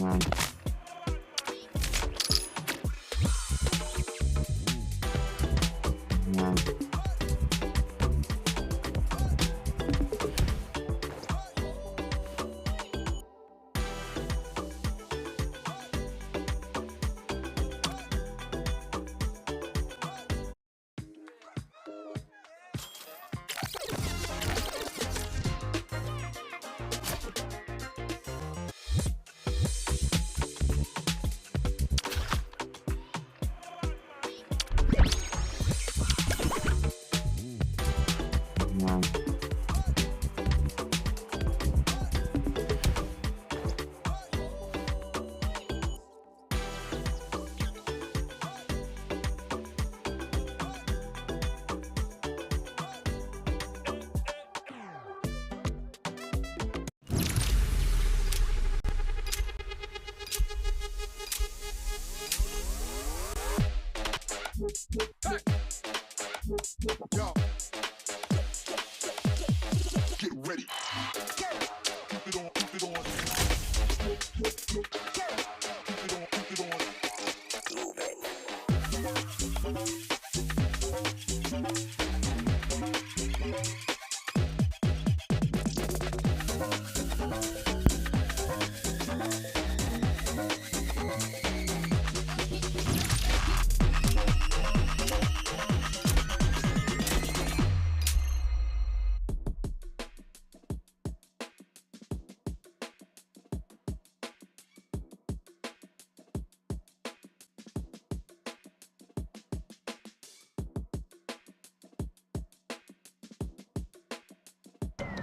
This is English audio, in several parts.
Hey. Yo. Get ready. Keep it on, keep it on. Keep it on, keep it on.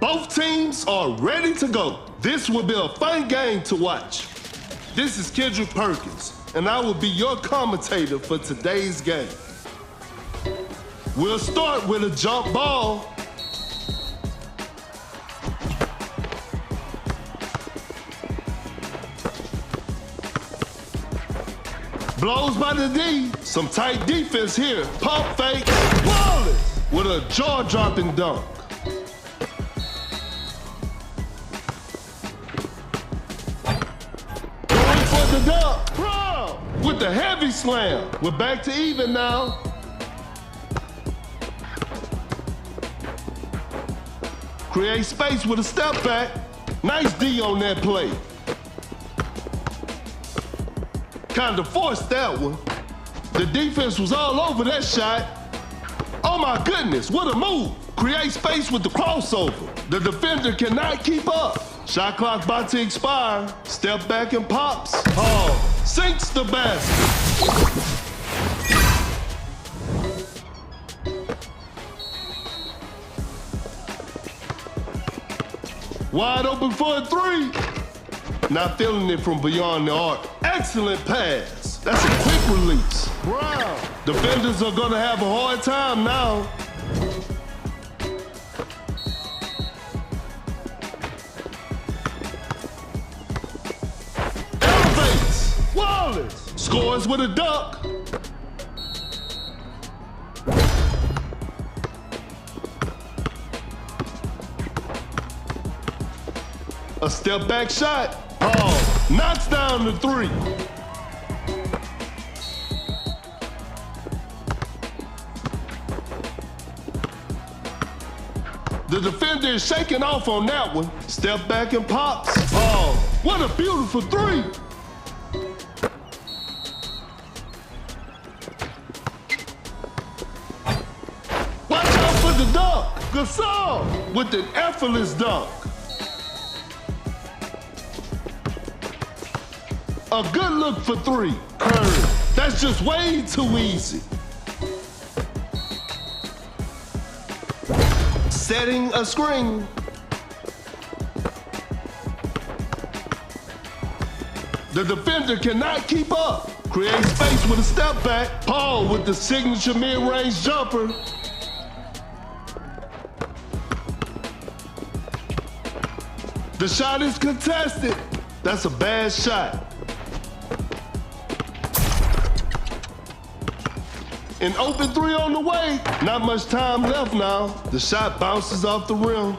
Both teams are ready to go. This will be a fun game to watch. This is Kendrick Perkins, and I will be your commentator for today's game. We'll start with a jump ball. Blows by the D. Some tight defense here. Pump fake. Wallace with a jaw-dropping dunk. The dunk, Brown with the heavy slam. We're back to even now. Create space with a step back. Nice D on that play. Kind of forced that one. The defense was all over that shot. Oh my goodness, what a move. Create space with the crossover. The defender cannot keep up. Shot clock about to expire. Step back and pops. Oh, sinks the basket. Wide open for a three. Not feeling it from beyond the arc. Excellent pass. That's a quick release. Brown. Defenders are gonna have a hard time now. Scores with a dunk. A step back shot. Oh, knocks down the three. The defender is shaking off on that one. Step back and pops. Oh, what a beautiful three. The dunk, Gasol with an effortless dunk. A good look for three, Curry. That's just way too easy. Setting a screen. The defender cannot keep up. Create space with a step back. Paul with the signature mid-range jumper. The shot is contested. That's a bad shot. An open three on the way. Not much time left now. The shot bounces off the rim.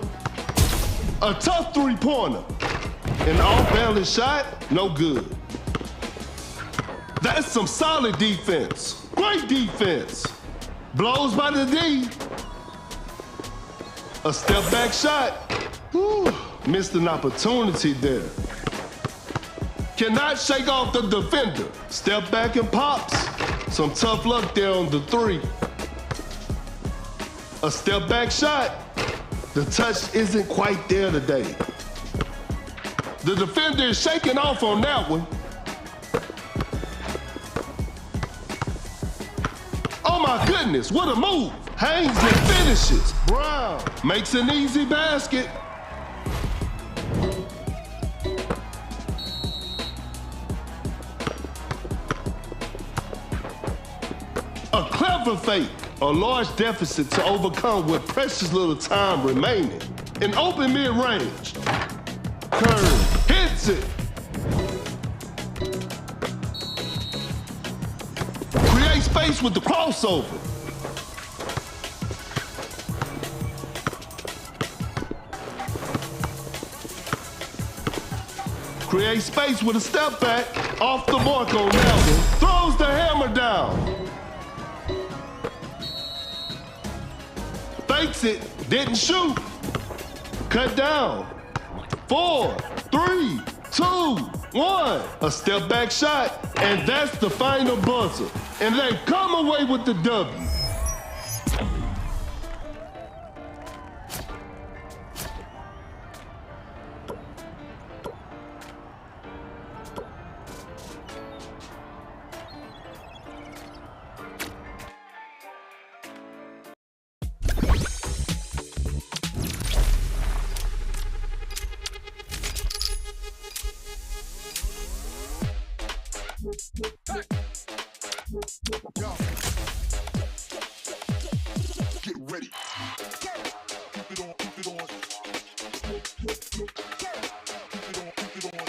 A tough three-pointer. An off-balance shot, no good. That's some solid defense. Great defense. Blows by the D. A step back shot. Whew, missed an opportunity there. Cannot shake off the defender. Step back and pops. Some tough luck there on the three. A step back shot. The touch isn't quite there today. The defender is shaking off on that one. Oh my goodness, what a move. Hangs and finishes. Brown makes an easy basket. A clever fake. A large deficit to overcome with precious little time remaining. An open mid-range. Curve, hits it. Create space with the crossover. Create space with a step back. Off the mark on that one. Throws the hammer down. Fakes it, didn't shoot. Cut down. 4, 3, 2, 1. A step back shot, and that's the final buzzer. And they come away with the W. Hey. Yo. Get ready. Keep it on, keep it on. Keep it on, keep it on.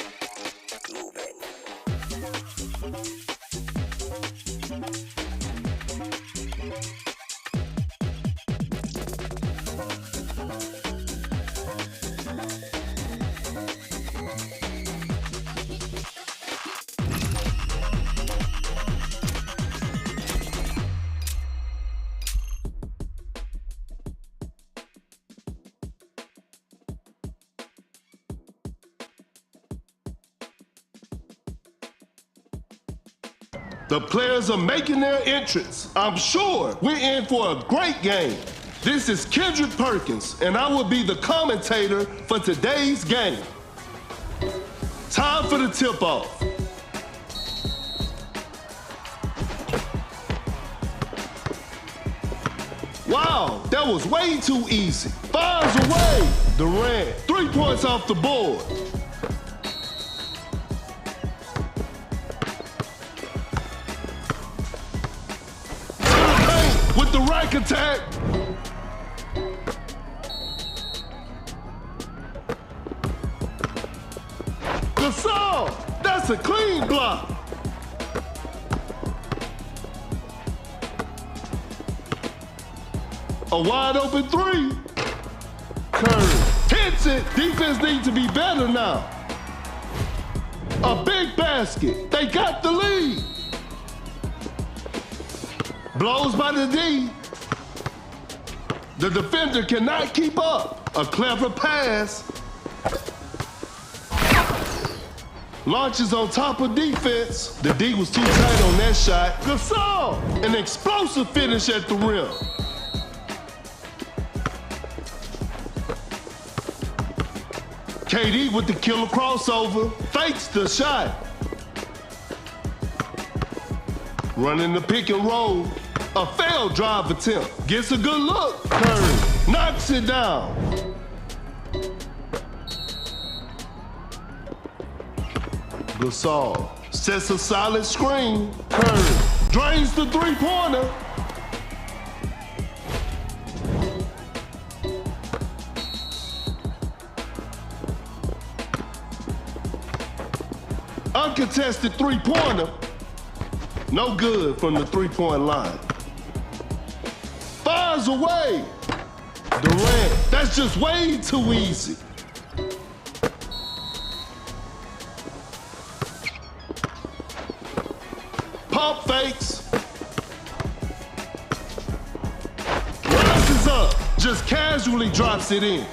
The players are making their entrance. I'm sure we're in for a great game. This is Kendrick Perkins, and I will be the commentator for today's game. Time for the tip-off. Wow, that was way too easy. Fires away. Durant, 3 points off the board. With the rack attack. Gasol, that's a clean block. A wide open three. Curve, hits it. Defense needs to be better now. A big basket. They got the lead. Blows by the D. The defender cannot keep up. A clever pass. Launches on top of defense. The D was too tight on that shot. Gasol, an explosive finish at the rim. KD with the killer crossover. Fakes the shot. Running the pick and roll. A failed drive attempt. Gets a good look. Curve. Knocks it down. Gasol sets a solid screen. Curve. Drains the three-pointer. Uncontested three-pointer. No good from the three-point line. Fires away. Durant, that's just way too easy. pump fakes. Rises up, just casually drops it in.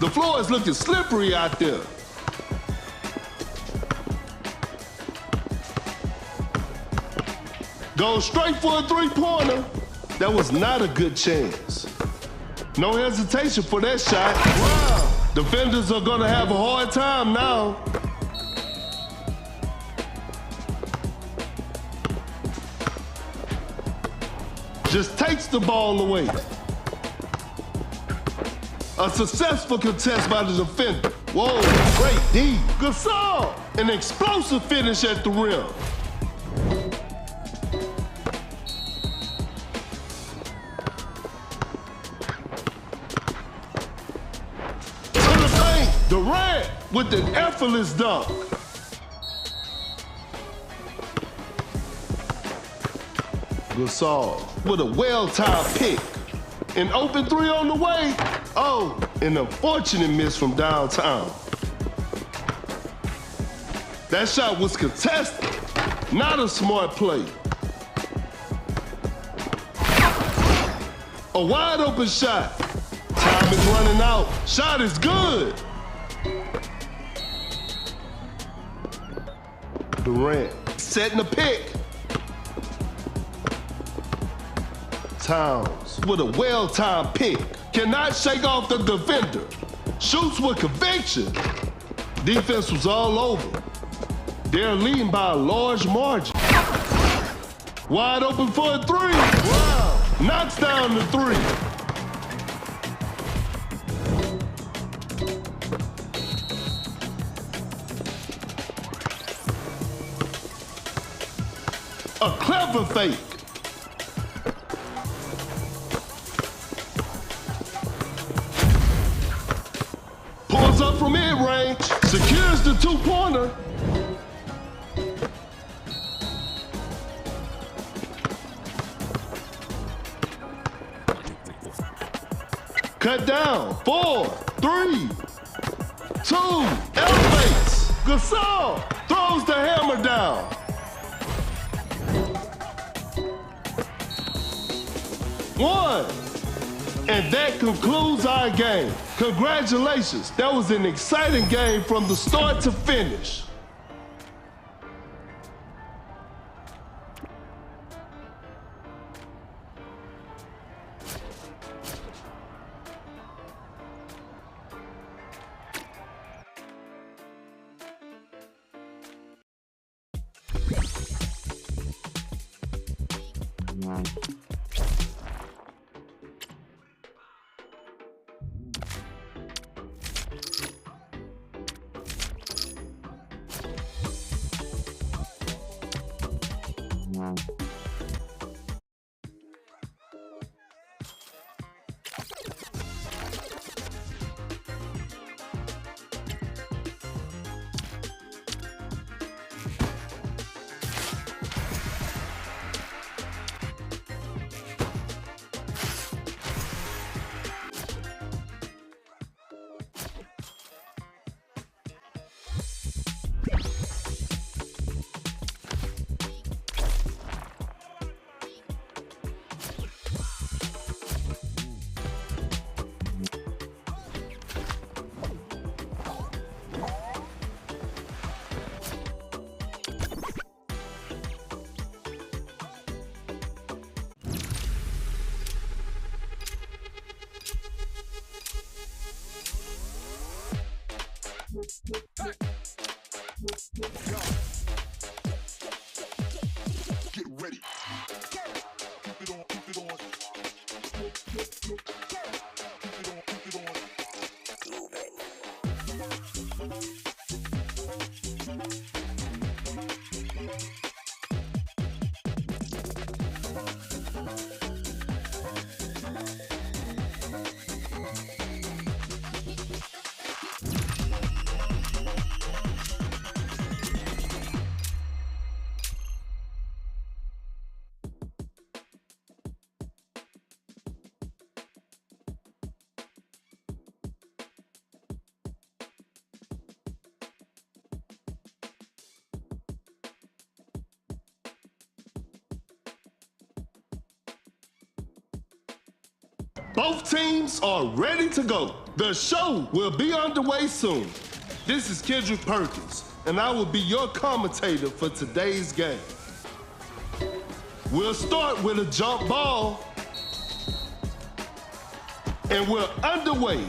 The floor is looking slippery out there. Goes straight for a three-pointer. That was not a good chance. No hesitation for that shot. Wow. Defenders are gonna have a hard time now. Just takes the ball away. A successful contest by the defender. Whoa, great D. Gasol, an explosive finish at the rim. Durant with an effortless dunk. Gasol with a well-timed pick. An open three on the way. Oh, an unfortunate miss from downtown. That shot was contested. Not a smart play. A wide open shot. Time is running out. Shot is good. Durant setting the pick. Towns with a well-timed pick. Cannot shake off the defender. Shoots with conviction. Defense was all over. They're leading by a large margin. Wide open for a three. Wow. Knocks down the three. A clever fake. Pulls up from mid-range, secures the two-pointer. Cut down, 4, 3, 2, elevates. Gasol throws the hammer down. One. And that concludes our game. Congratulations. That was an exciting game from the start to finish. Both teams are ready to go. The show will be underway soon. This is Kendrick Perkins, and I will be your commentator for today's game. We'll start with a jump ball, and we're underway.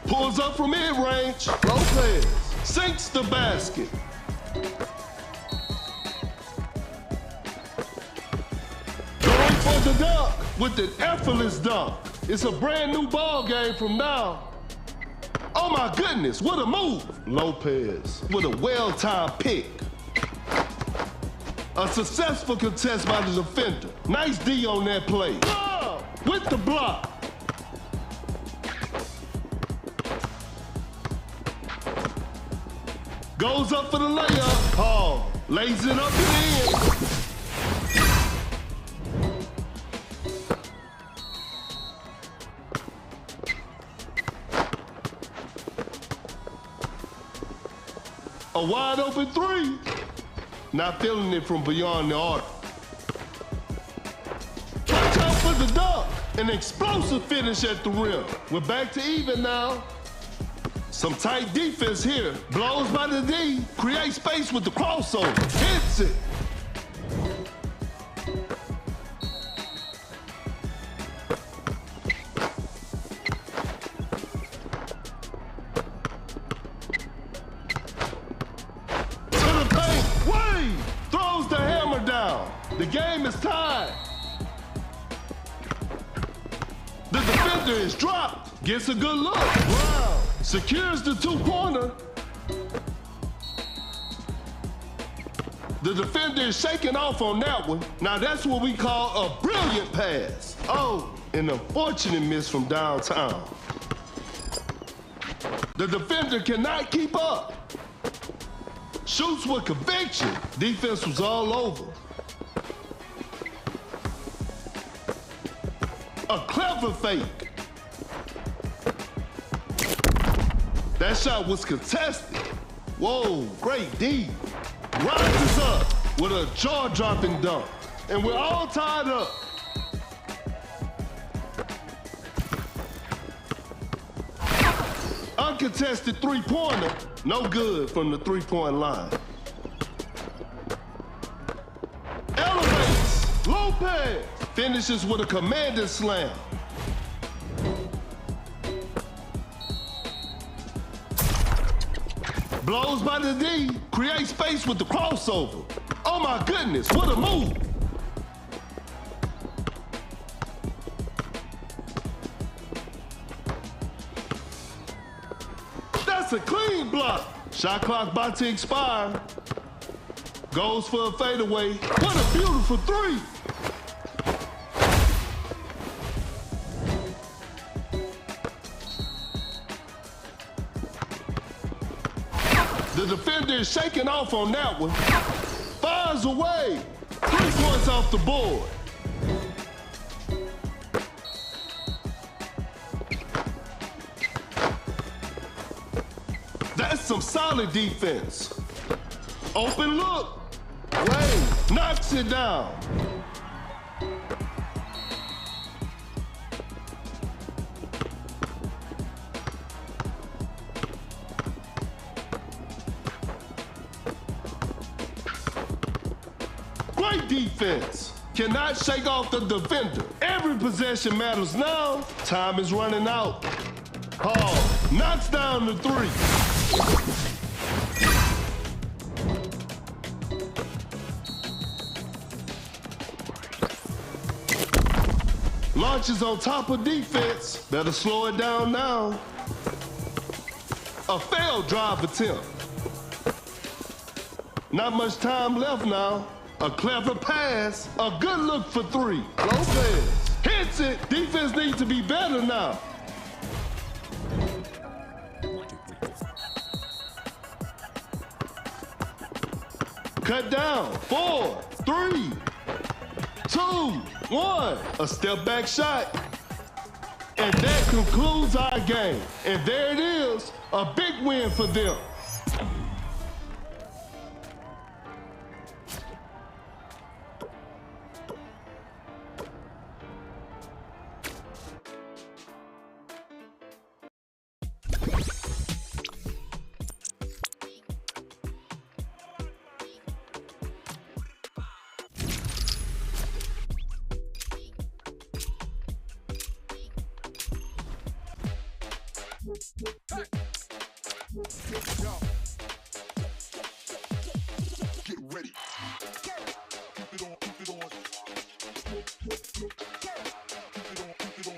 Pulls up from mid-range, Lopez sinks the basket. Going for the dunk with an effortless dunk. It's a brand new ball game from now. Oh my goodness, what a move. Lopez with a well-timed pick. A successful contest by the defender. Nice D on that play. With the block. Goes up for the layup. Paul lays it up and in. A wide open three. Not feeling it from beyond the arc. Watch out for the dunk. An explosive finish at the rim. We're back to even now. Some tight defense here. Blows by the D. Creates space with the crossover. Hits it. The game is tied. The defender is dropped. Gets a good look. Wow. Secures the two-pointer. The defender is shaking off on that one. Now that's what we call a brilliant pass. Oh, an unfortunate miss from downtown. The defender cannot keep up. Shoots with conviction. Defense was all over. A clever fake. That shot was contested. Whoa, great D. Rises up with a jaw-dropping dunk. And we're all tied up. Uncontested three-pointer. No good from the three-point line. Elevates. Lopez. Finishes with a commanding slam. Blows by the D, creates space with the crossover. Oh my goodness, what a move. That's a clean block. Shot clock about to expire. Goes for a fadeaway. What a beautiful three. The defender is shaking off on that one. Fires away. 3 points off the board. That's some solid defense. Open look. Wade knocks it down. Great defense. Cannot shake off the defender. Every possession matters now. Time is running out. Hall knocks down the three. Launches on top of defense. Better slow it down now. A failed drive attempt. Not much time left now. A clever pass. A good look for three. Lopez hits it. Defense needs to be better now. Cut down. 4, 3, 2, 1. A step back shot. And that concludes our game. And there it is. A big win for them. Get ready. Keep it on, keep it on. Keep it on, keep it on.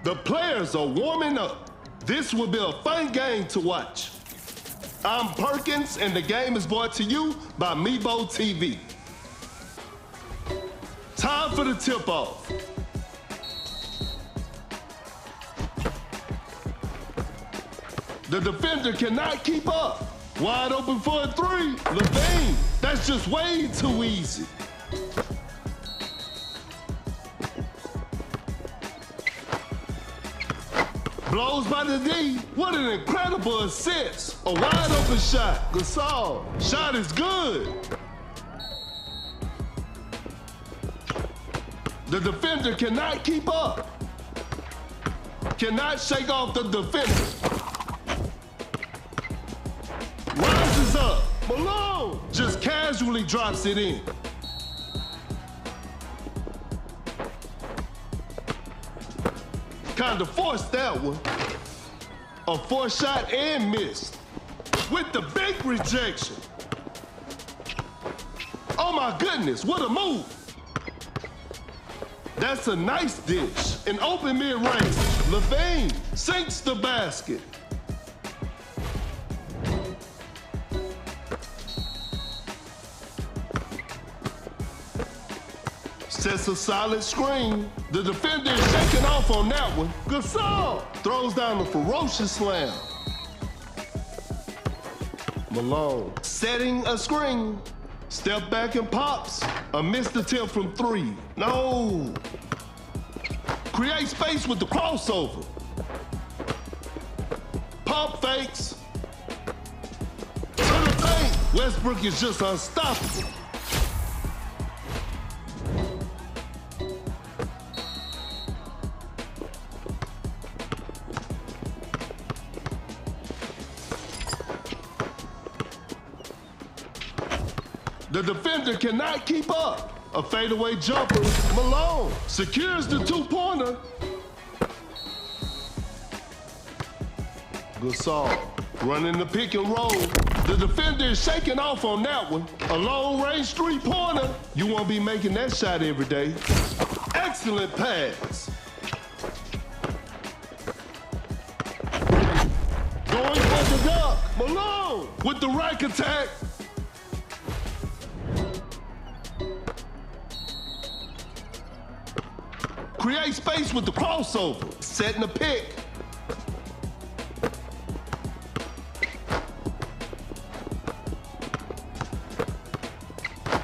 The players are warming up. This will be a fun game to watch. I'm Perkins, and the game is brought to you by Meebo TV. Time for the tip-off. The defender cannot keep up. Wide open for a three. Levine, that's just way too easy. Blows by the D. What an incredible assist. A wide open shot. Gasol. Shot is good. The defender cannot keep up. Cannot shake off the defender. Rises up. Malone just casually drops it in. Kind of forced that one. A forced shot and missed. With the big rejection. Oh my goodness, what a move. That's a nice dish. An open mid-range. Levine sinks the basket. Sets a solid screen. The defender is shaking off on that one. Gasol throws down a ferocious slam. Malone setting a screen. Step back and pops. A missed attempt from three. No. Create space with the crossover. Pump fakes. To the paint. Westbrook is just unstoppable. The defender cannot keep up. A fadeaway jumper. Malone secures the two-pointer. Gasol running the pick and roll. The defender is shaking off on that one. A long-range three-pointer. You won't be making that shot every day. Excellent pass. Going for the dunk. Malone with the rack attack. Create space with the crossover. Setting the pick.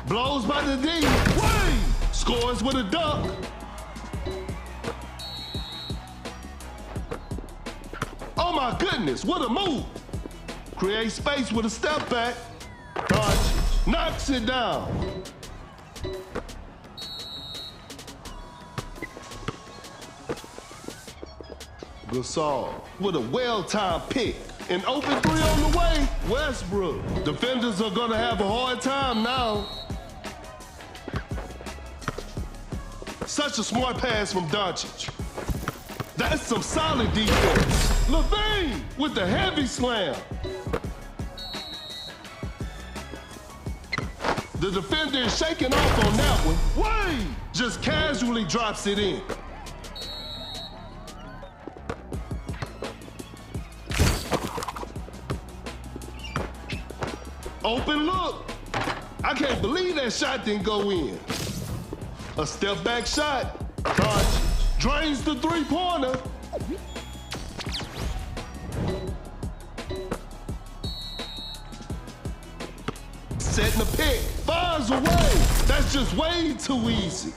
Blows by the D. Wade scores with a dunk. Oh my goodness, what a move. Create space with a step back. Doncic knocks it down. Gasol with a well-timed pick. An open three on the way. Westbrook. Defenders are gonna have a hard time now. Such a smart pass from Doncic. That's some solid defense. Levine with the heavy slam. The defender is shaking off on that one. Wade just casually drops it in. Open look. I can't believe that shot didn't go in. A step back shot. Doncic drains the three-pointer. Setting the pick. Fires away. That's just way too easy.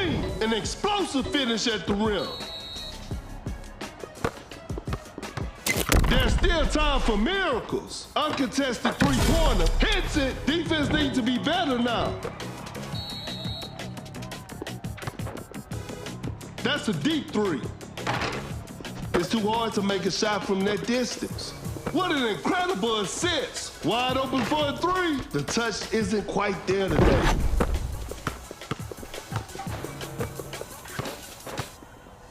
clean, an explosive finish at the rim. There's still time for miracles. Uncontested three-pointer, hits it. Defense needs to be better now. That's a deep three. It's too hard to make a shot from that distance. What an incredible assist. Wide open for a three. The touch isn't quite there today.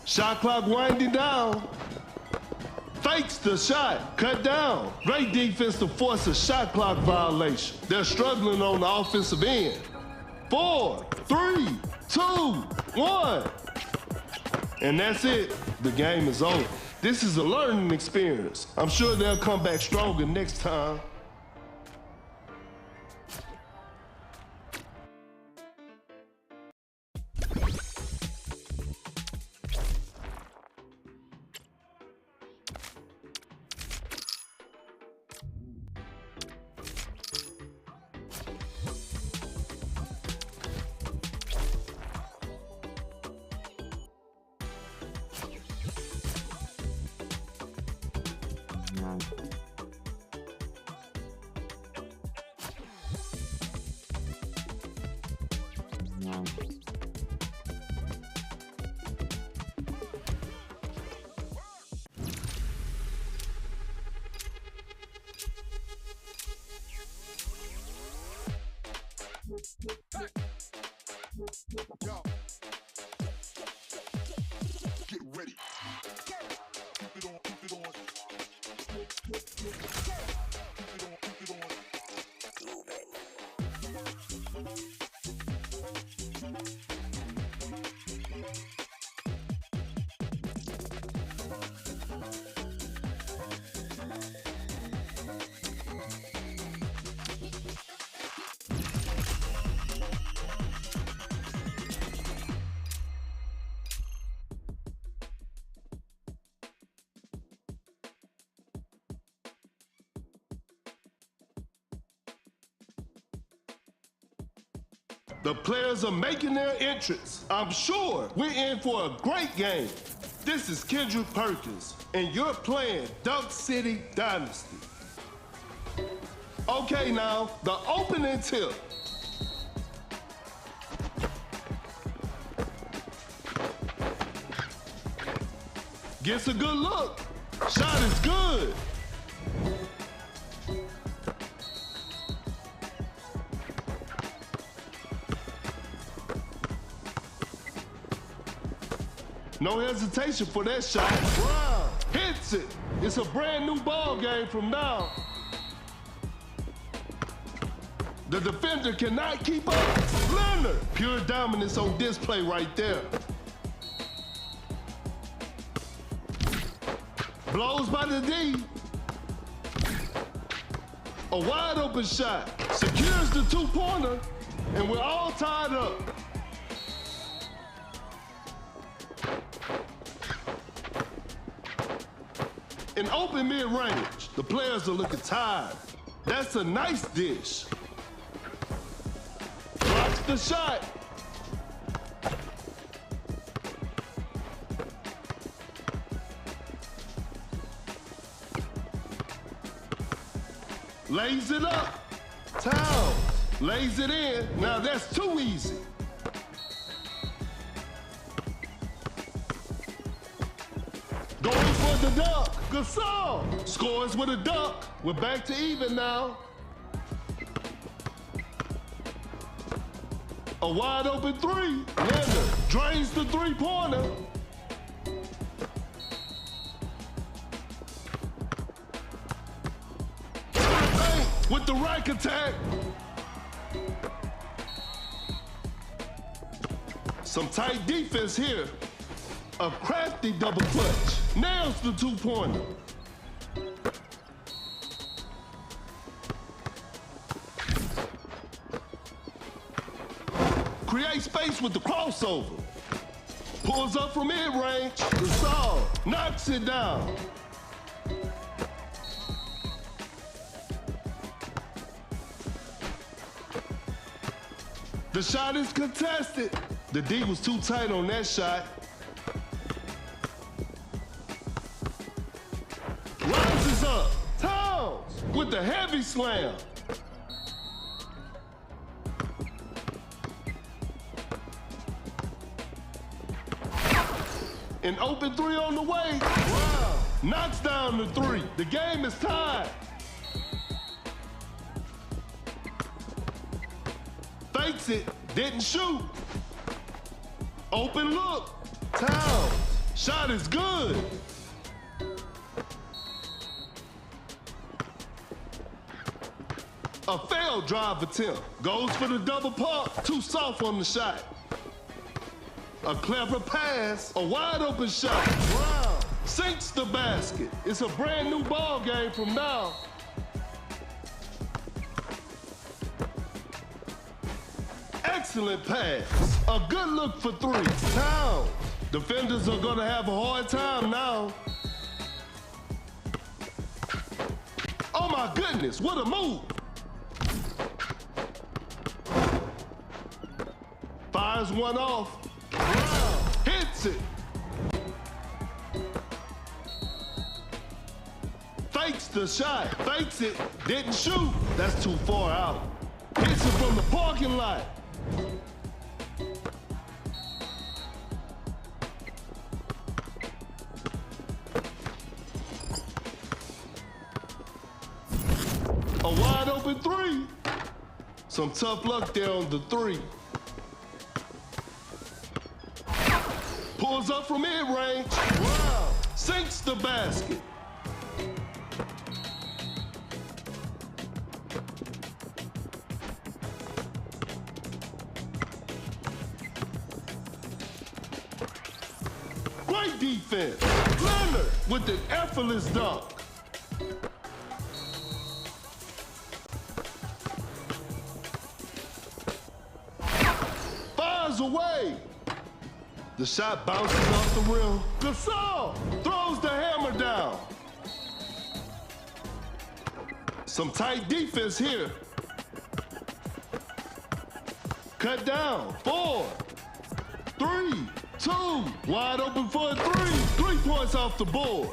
Shot clock winding down. Fakes the shot, cut down. Great defense to force a shot clock violation. They're struggling on the offensive end. 4, 3, 2, 1. And that's it. The game is over. This is a learning experience. I'm sure they'll come back stronger next time. Yo. Get ready. Keep it on, keep it on. Keep it on, keep it on. The players are making their entrance. I'm sure we're in for a great game. This is Kendrick Perkins, and you're playing Dunk City Dynasty. Okay, now, the opening tip. Gets a good look. Shot is good. No hesitation for that shot. Wow, hits it. It's a brand new ball game from now. The defender cannot keep up. Leonard, pure dominance on display right there. Blows by the D. A wide open shot. Secures the two-pointer, and we're all tied up. In open mid-range, the players are looking tired. That's a nice dish. Blocks the shot. Lays it up. Towns. Lays it in. Now that's too easy. Going for the dunk. Gasol scores with a dunk. We're back to even now. A wide open three. Leonard drains the three-pointer. With the rack attack. Some tight defense here. A crafty double clutch. Nails the two-pointer. Create space with the crossover. Pulls up from mid-range. Gasol knocks it down. The shot is contested. The D was too tight on that shot. Rises up. Towns with the heavy slam. An open three on the way. Wow. Knocks down the three. The game is tied. Fakes it. Didn't shoot. Open look. Towns. Shot is good. A failed drive attempt. Goes for the double pump. Too soft on the shot. A clever pass. A wide open shot. Wow. Sinks the basket. It's a brand new ball game from now. Excellent pass. A good look for three. Now, defenders are gonna have a hard time now. Oh my goodness, what a move. Fires one off. Wow. Hits it. Fakes the shot. Fakes it. Didn't shoot. That's too far out. Hits it from the parking lot. A wide open three. Some tough luck there on the three. Pulls up from mid-range. Wow. Sinks the basket. Great defense. Leonard with an effortless dunk. Fires away. The shot bounces off the rim. Gasol throws the hammer down. Some tight defense here. Cut down. 4, 3, 2. Wide open for a three. 3 points off the board.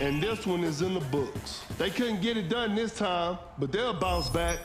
And this one is in the books. They couldn't get it done this time, but they'll bounce back.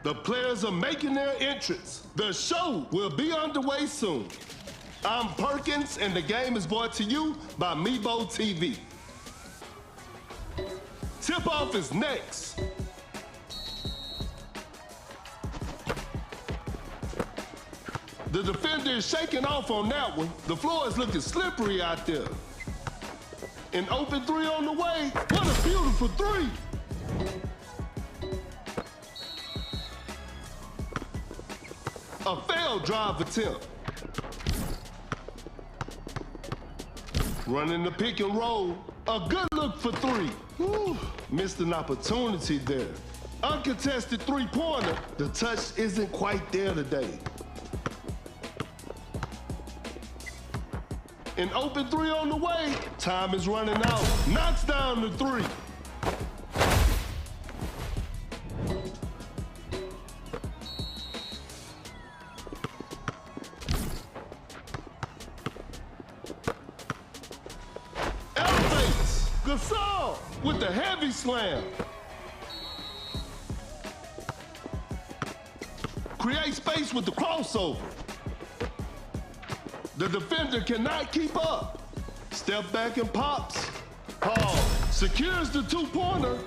The players are making their entrance. The show will be underway soon. I'm Perkins, and the game is brought to you by Meebo TV. Tip-off is next. The defender is shaking off on that one. The floor is looking slippery out there. An open three on the way. What a beautiful three. A failed drive attempt. Running the pick and roll. A good look for three. Whew, missed an opportunity there. Uncontested three-pointer. The touch isn't quite there today. An open three on the way. Time is running out. Knocks down the three. With the heavy slam. Create space with the crossover. The defender cannot keep up. Step back and pops. Paul secures the two-pointer.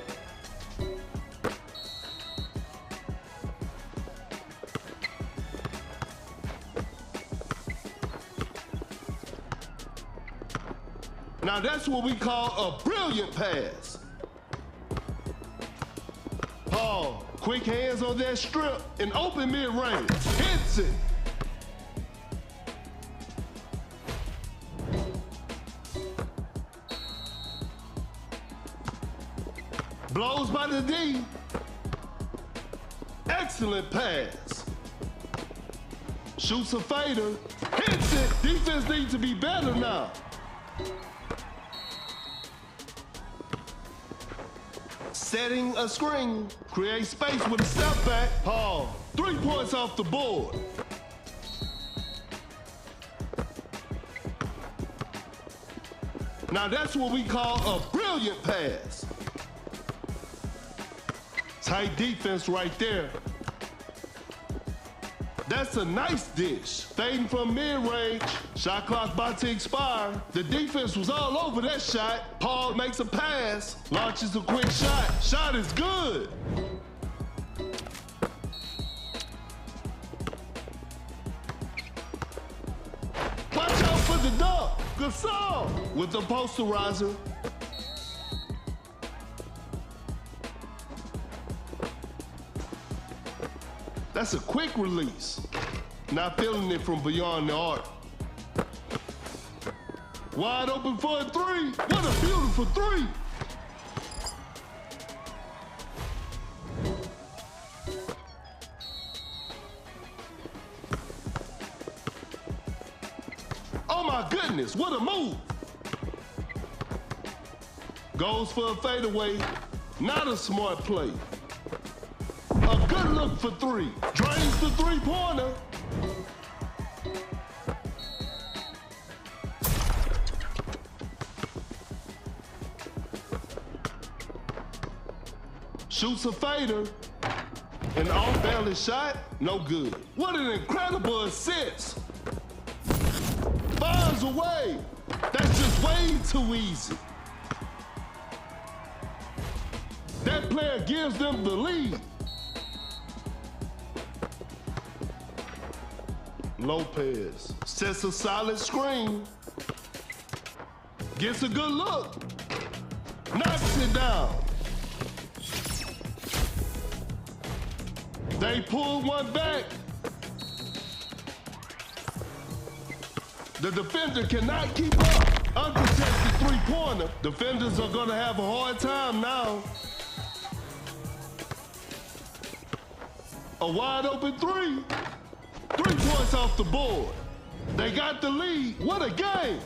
Now that's what we call a brilliant pass. Paul, quick hands on that strip and open mid-range. Hits it. Blows by the D. Excellent pass. Shoots a fader. Hits it. Defense needs to be better now. Setting a screen, create space with a step back. Paul, 3 points off the board. Now that's what we call a brilliant pass. Tight defense right there. That's a nice dish. Fading from mid-range. Shot clock about to expire. The defense was all over that shot. Paul makes a pass. Launches a quick shot. Shot is good. Watch out for the dunk. Gasol with the posterizer. That's a quick release. Not feeling it from beyond the arc. Wide open for a three. What a beautiful three. Oh my goodness, what a move. Goes for a fadeaway. Not a smart play. A good look for three. Drains the three-pointer. Shoots a fader. An off-balance shot, no good. What an incredible assist. Fires away. That's just way too easy. That player gives them the lead. Lopez sets a solid screen. Gets a good look. Knocks it down. They pull one back. The defender cannot keep up. Uncontested three-pointer. Defenders are gonna have a hard time now. A wide open three. 3 points off the board. They got the lead. What a game.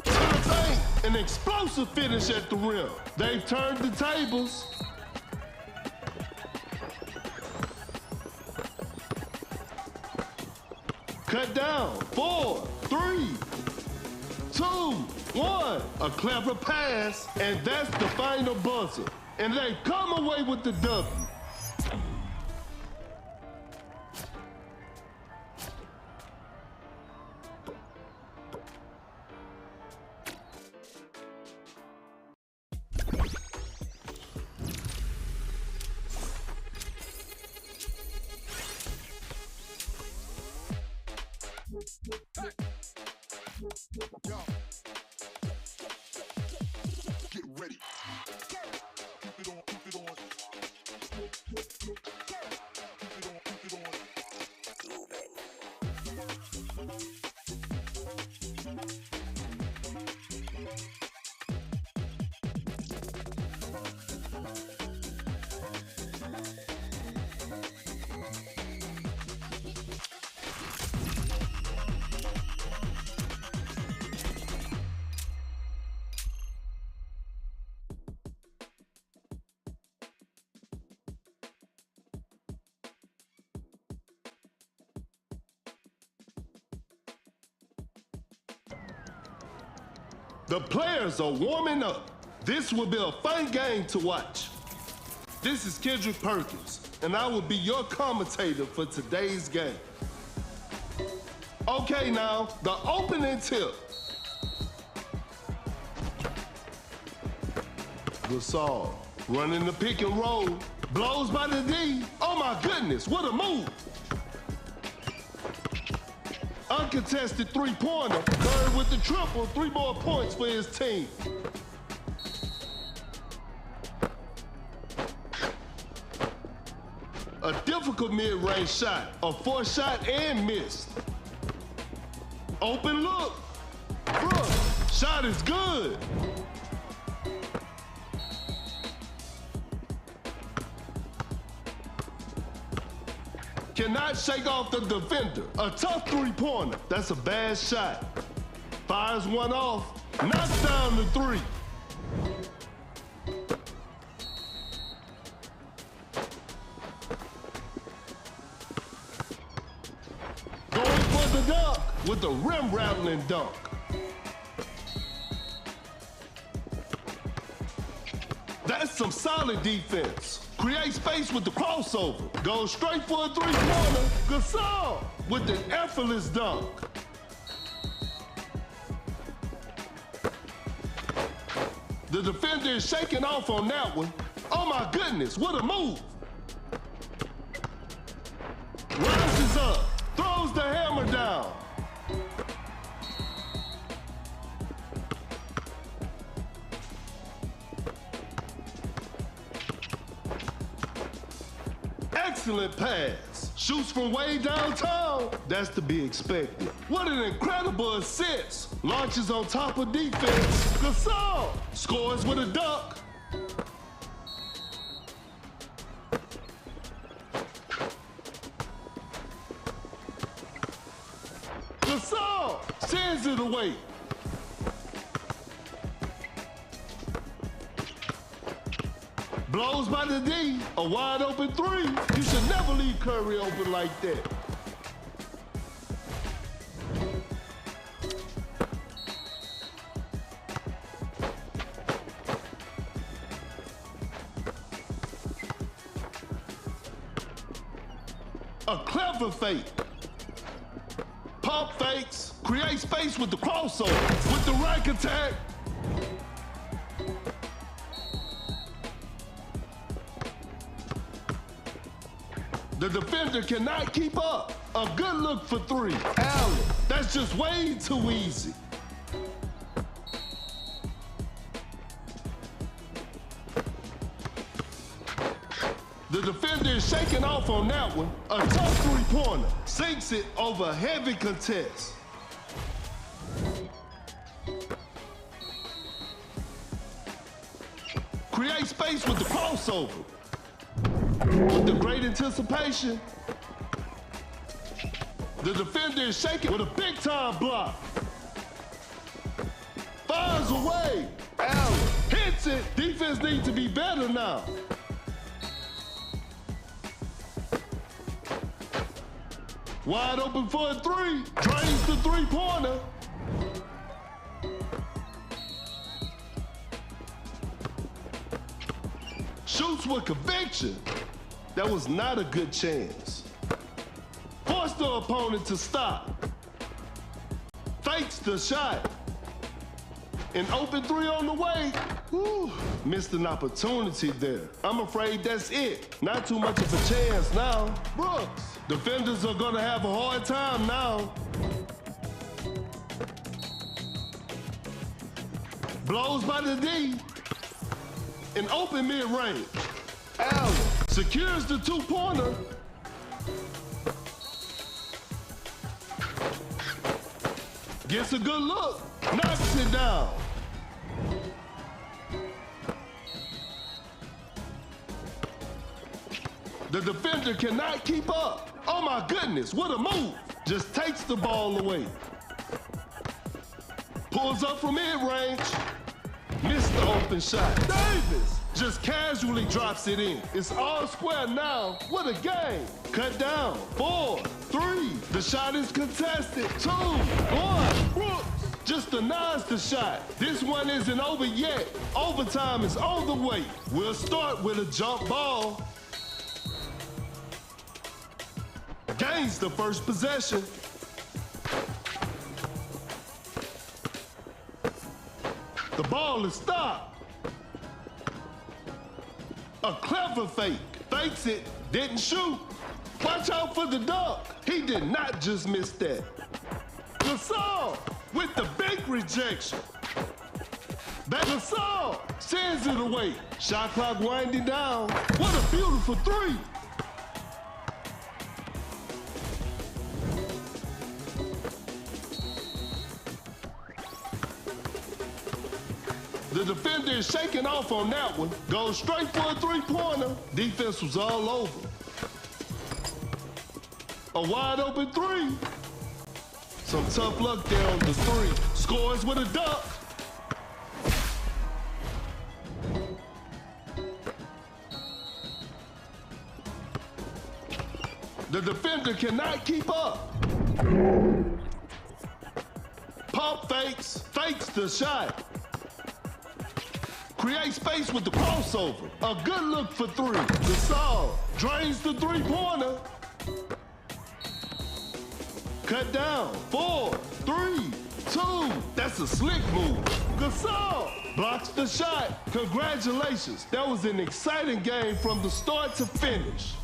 To the bank. An explosive finish at the rim. They've turned the tables. Cut down. 4, 3, 2, 1. A clever pass, and that's the final buzzer. And they come away with the W. Yo. Get ready. Keep it on, keep it on. Keep it on, keep it on. The players are warming up. This will be a fun game to watch. This is Kendrick Perkins, and I will be your commentator for today's game. Okay, now, the opening tip. Gasol running the pick and roll. Blows by the D. Oh my goodness, what a move. Uncontested three-pointer. Curry with the triple. 3 more points for his team. A difficult mid-range shot. A 4th shot and missed. Open look. Bruh, shot is good. Cannot shake off the defender. A tough three-pointer. That's a bad shot. Fires one off. Knocks down the 3. Going for the dunk with a rim-rattling dunk. That's some solid defense. Create space with the crossover. Goes straight for a three-pointer. Gasol with an effortless dunk. The defender is shaking off on that one. Oh my goodness, what a move. Rises up, throws the hammer down. Excellent pass. Shoots from way downtown. That's to be expected. What an incredible assist. Launches on top of defense. Gasol scores with a dunk. Gasol sends it away. Blows by the D, a wide open 3. You should never leave Curry open like that. A clever fake. Pump fakes, create space with the crossover, with the rack attack. The defender cannot keep up. A good look for 3. Allen, that's just way too easy. The The defender is shaking off on that one. A tough three-pointer. Sinks it over a heavy contest. Create space with the crossover. With the great anticipation. The defender is shaking with a big-time block. Fires away. Allen hits it. Defense needs to be better now. Wide open for a three. Drains the three-pointer. Shoots with conviction. That was not a good chance. Forced the opponent to stop. Fakes the shot. An open three on the way. Whew. Missed an opportunity there. I'm afraid that's it. Not too much of a chance now. Brooks. Defenders are gonna have a hard time now. Blows by the D. An open mid-range. Allen secures the two-pointer. Gets a good look. Knocks it down. The defender cannot keep up. Oh my goodness, what a move. Just takes the ball away. Pulls up from mid-range. Missed the open shot. Davis just casually drops it in. It's all square now. What a game. Cut down. 4, 3. The shot is contested. 2, 1. Brooks just denies the shot. This one isn't over yet. Overtime is on the way. We'll start with a jump ball. Gains the first possession. The ball is stopped. A clever fake. Fakes it, didn't shoot. Watch out for the dunk. He did not just miss that. Gasol with the big rejection. Gasol sends it away. Shot clock winding down. What a beautiful three. The defender is shaking off on that one. Goes straight for a three-pointer. Defense was all over. A wide open three. Some tough luck there on the three. Scores with a dunk. The defender cannot keep up. Pump fakes, fakes the shot. Create space with the crossover. A good look for three. Gasol drains the three-pointer. Cut down. 4, 3, 2. That's a slick move. Gasol blocks the shot. Congratulations. That was an exciting game from the start to finish.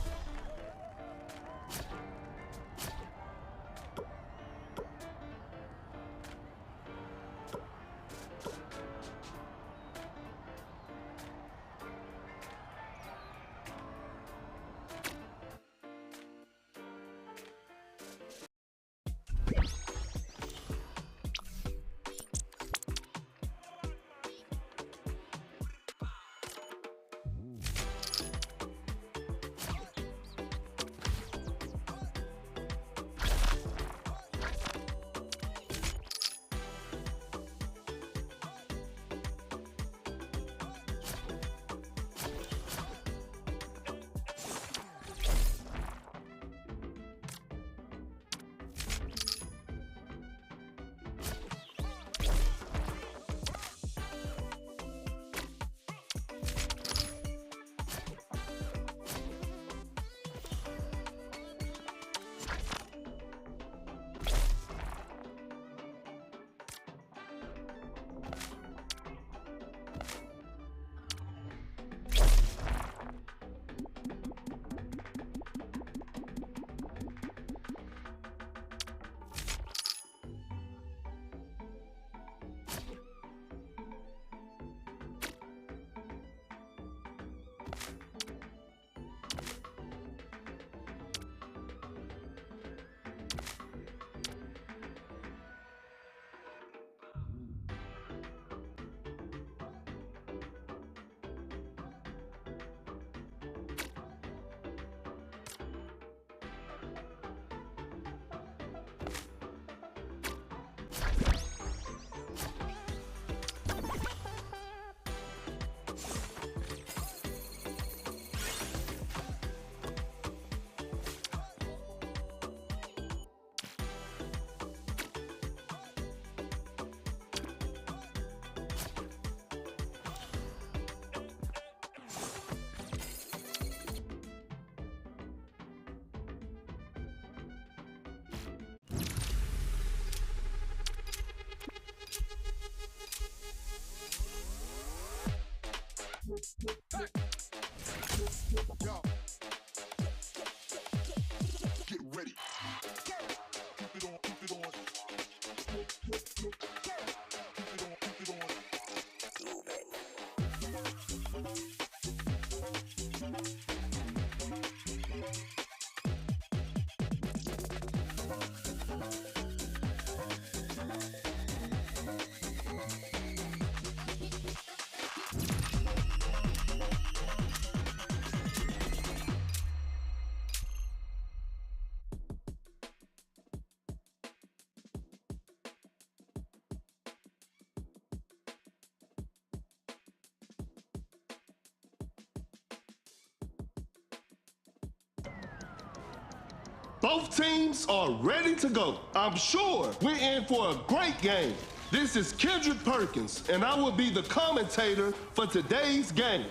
Both teams are ready to go. I'm sure we're in for a great game. This is Kendrick Perkins, and I will be the commentator for today's game.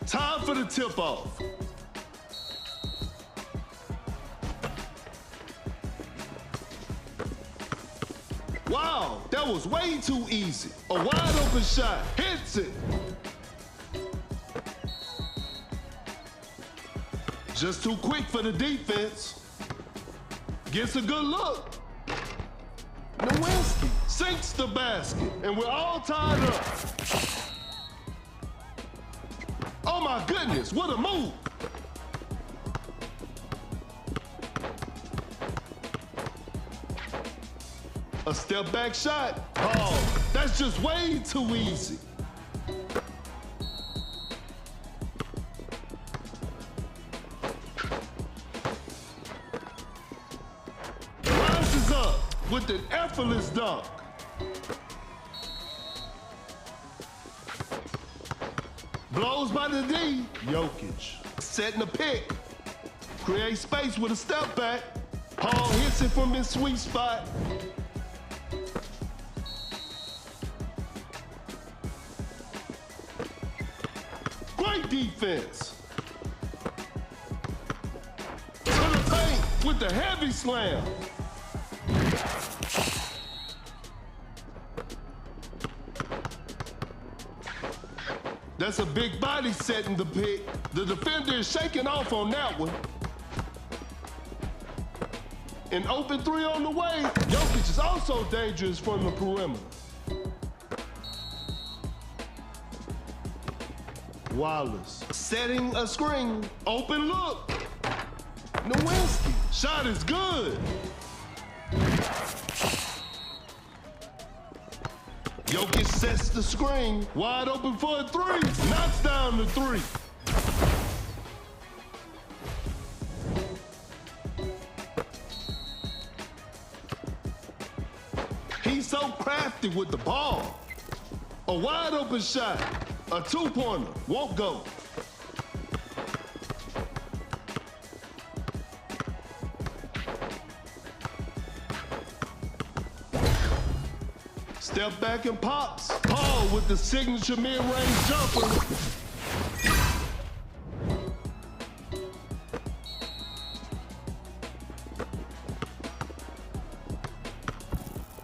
Time for the tip-off. Wow, that was way too easy. A wide open shot, hits it. Just too quick for the defense. Gets a good look. Nowinski sinks the basket, and we're all tied up. Oh my goodness, what a move. A step back shot. Oh, that's just way too easy. Rises up with an effortless dunk. Blows by the D. Jokic setting the pick. Creates space with a step back. Paul hits it from his sweet spot. Great defense. To the paint with the heavy slam. That's a big body setting the pick. The defender is shaking off on that one. An open three on the way. Jokic is also dangerous from the perimeter. Wallace setting a screen. Open look. Nowinski. Shot is good. Jokic sets the screen. Wide open for a three. Knocks down the three. He's so crafty with the ball. A wide open shot. A two-pointer. Won't go. Step back and pops. Paul with the signature mid-range jumper.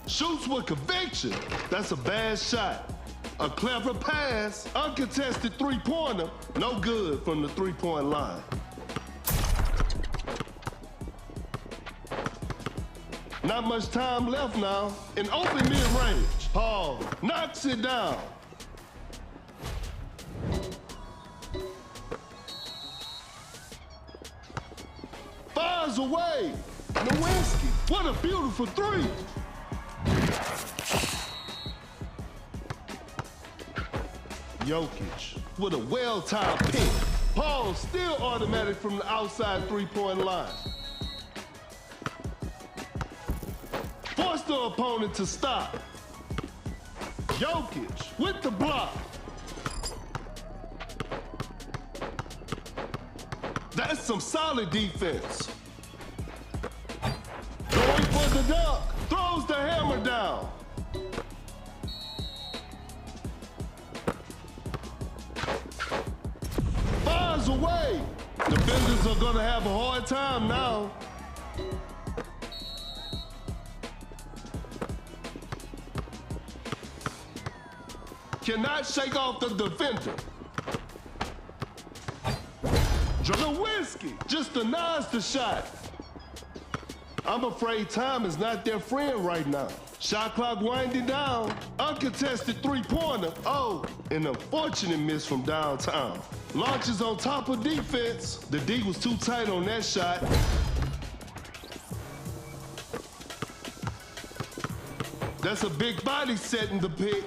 Shoots with conviction. That's a bad shot. A clever pass. Uncontested three-pointer. No good from the three-point line. Not much time left now. An open mid-range. Paul knocks it down. Fires away. Nowinski. What a beautiful three. Jokic with a well-timed pick. Paul still automatic from the outside three-point line. Force the opponent to stop. Jokic with the block. That's some solid defense. Going for the dunk. Throws the hammer down. Fires away. Defenders are gonna have a hard time now. Cannot shake off the defender. Nowinski just denies the shot. I'm afraid time is not their friend right now. Shot clock winding down. Uncontested three-pointer. Oh, an unfortunate miss from downtown. Launches on top of defense. The D was too tight on that shot. That's a big body setting the pick.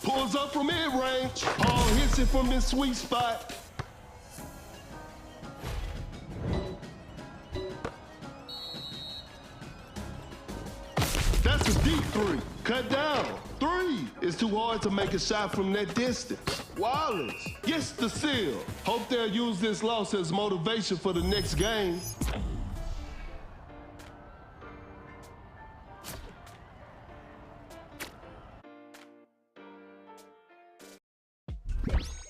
Pulls up from mid-range. Paul hits it from his sweet spot. That's a deep three. Cut down. Three is too hard to make a shot from that distance. Wallace gets the seal. Hope they'll use this loss as motivation for the next game. Ready.